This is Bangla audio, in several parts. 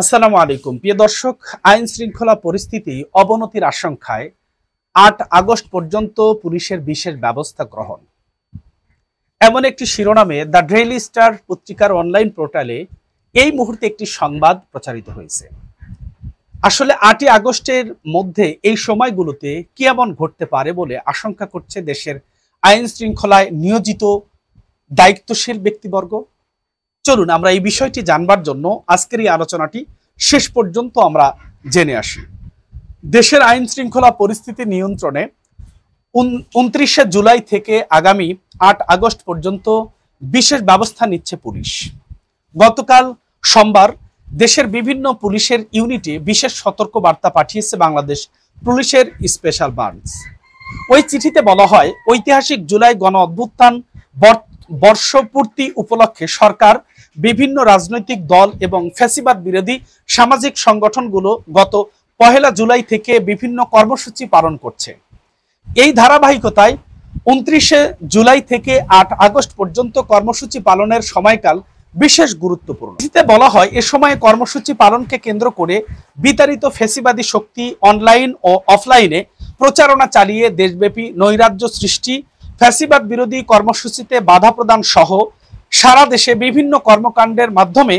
আসসালামু আলাইকুম প্রিয় দর্শক, আইন শৃঙ্খলা পরিস্থিতি অবনতির আশঙ্কায় ৮ আগস্ট পর্যন্ত পুলিশের বিশেষ ব্যবস্থা গ্রহণ, এমন একটি শিরোনামে দ্য ডেইলি স্টার পত্রিকার অনলাইন পোর্টালে এই মুহূর্তে একটি সংবাদ প্রচারিত হয়েছে। আসলে ৮ই আগস্টের মধ্যে এই সময়গুলোতে কি এমন ঘটতে পারে বলে আশঙ্কা করছে দেশের আইন শৃঙ্খলায় নিয়োজিত দায়িত্বশীল ব্যক্তিবর্গ। চলুন আমরা এই বিষয়টি জানবার জন্য আজকের এই আলোচনাটি শেষ পর্যন্ত আমরা জেনে আসি। দেশের আইন শৃঙ্খলা পরিস্থিতি নিয়ন্ত্রণে ২৯শে জুলাই থেকে আগামী ৮ আগস্ট পর্যন্ত বিশেষ ব্যবস্থা নিচ্ছে পুলিশ। গতকাল সোমবার দেশের বিভিন্ন পুলিশের ইউনিটে বিশেষ সতর্ক বার্তা পাঠিয়েছে বাংলাদেশ পুলিশের স্পেশাল ব্রাঞ্চ। ওই চিঠিতে বলা হয়, ঐতিহাসিক জুলাই গণ অভ্যুত্থান বর্ষপূর্তি উপলক্ষে সরকার, বিভিন্ন রাজনৈতিক দল এবং ফ্যাসিবাদ বিরোধী সামাজিক সংগঠনগুলো গত ১ জুলাই থেকে বিভিন্ন কর্মসূচি পালন করছে। এই ধারাবাহিকতায় ২৯শে জুলাই থেকে ৮ আগস্ট পর্যন্ত কর্মসূচি পালনের সময়কাল বিশেষ গুরুত্বপূর্ণ। এতে বলা হয়, এ সময়ে কর্মসূচি পালনকে কেন্দ্র করে বিতাড়িত ফ্যাসিবাদী শক্তি অনলাইন ও অফলাইনে প্রচারণা চালিয়ে দেশব্যাপী নৈরাজ্য সৃষ্টি, ফ্যাসিবাদ বিরোধী কর্মসূচিতে বাধা প্রদান সহ সারা দেশে বিভিন্ন কর্মকাণ্ডের মাধ্যমে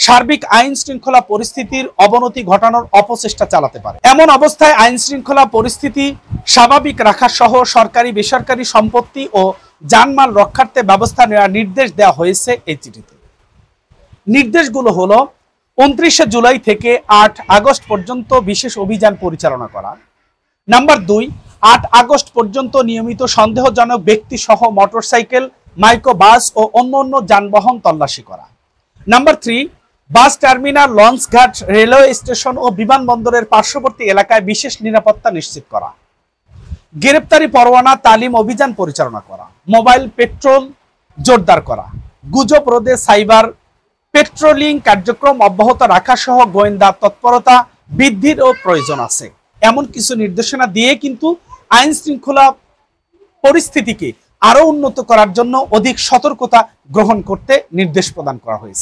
সার্বিক আইন শৃঙ্খলা পরিস্থিতির অবনতি ঘটানোর অপচেষ্টা চালাতে পারে। এমন অবস্থায় আইন শৃঙ্খলা পরিস্থিতি স্বাভাবিক রাখা সহ সরকারি বেসরকারি সম্পত্তি ও জানমাল রক্ষার্থে ব্যবস্থা নেওয়ার নির্দেশ দেওয়া হয়েছে এই চিঠিতে। নির্দেশগুলো হলো ২৯শে জুলাই থেকে ৮ আগস্ট পর্যন্ত বিশেষ অভিযান পরিচালনা করা। নাম্বার ২, ৮ আগস্ট পর্যন্ত নিয়মিত সন্দেহজনক ব্যক্তি সহ মোটরসাইকেল, মাইক্রোবাস ও অন্যান্য যানবাহন তল্লাশি করা। নাম্বার ৩, বাস টার্মিনাল, লঞ্চঘাট, রেলওয়ে স্টেশন ও বিমানবন্দরের পার্শ্ববর্তী এলাকায় বিশেষ নিরাপত্তা নিশ্চিত করা। গ্রেপ্তারি পরোয়ানা তালিম অভিযান পরিচালনা করা। মোবাইল পেট্রোল জোরদার করা। গুজব রোধে সাইবার পেট্রোলিং কার্যক্রম অব্যাহত রাখা সহ গোয়েন্দা তৎপরতা বৃদ্ধিরও প্রয়োজন আছে। এমন কিছু নির্দেশনা দিয়ে কিন্তু আইন শৃঙ্খলা পরিস্থিতিকে আরো উন্নত করার জন্য অধিক সতর্কতা গ্রহণ করতে নির্দেশ প্রদান করা হয়েছে।